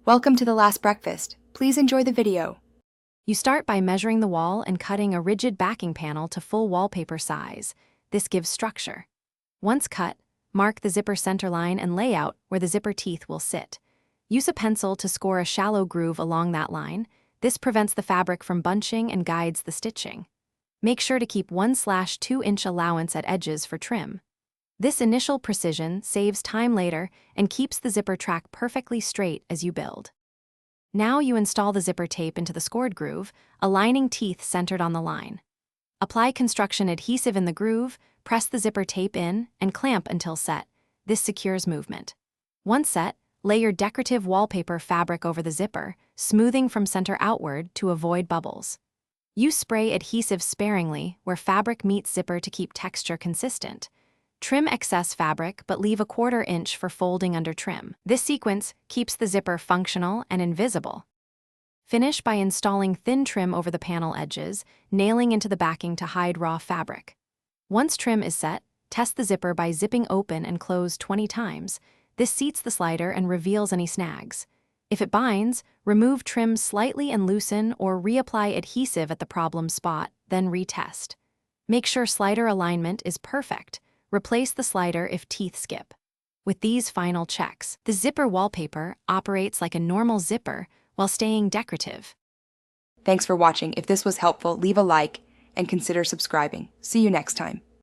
Welcome to the last breakfast. Please enjoy the video. You start by measuring the wall and cutting a rigid backing panel to full wallpaper size. This gives structure. Once cut, mark the zipper center line and layout where the zipper teeth will sit. Use a pencil to score a shallow groove along that line. This prevents the fabric from bunching and guides the stitching. Make sure to keep 1/2-inch allowance at edges for trim. This initial precision saves time later and keeps the zipper track perfectly straight as you build. Now you install the zipper tape into the scored groove, aligning teeth centered on the line. Apply construction adhesive in the groove, press the zipper tape in, and clamp until set. This secures movement. Once set, lay your decorative wallpaper fabric over the zipper, smoothing from center outward to avoid bubbles. Use spray adhesive sparingly where fabric meets zipper to keep texture consistent. Trim excess fabric but leave a 1/4 inch for folding under trim. This sequence keeps the zipper functional and invisible. Finish by installing thin trim over the panel edges, nailing into the backing to hide raw fabric. Once trim is set, test the zipper by zipping open and close 20 times. This seats the slider and reveals any snags. If it binds, remove trim slightly and loosen or reapply adhesive at the problem spot, then retest. Make sure slider alignment is perfect. Replace the slider if teeth skip. With these final checks, the zipper wallpaper operates like a normal zipper while staying decorative. Thanks for watching. If this was helpful, leave a like and consider subscribing. See you next time.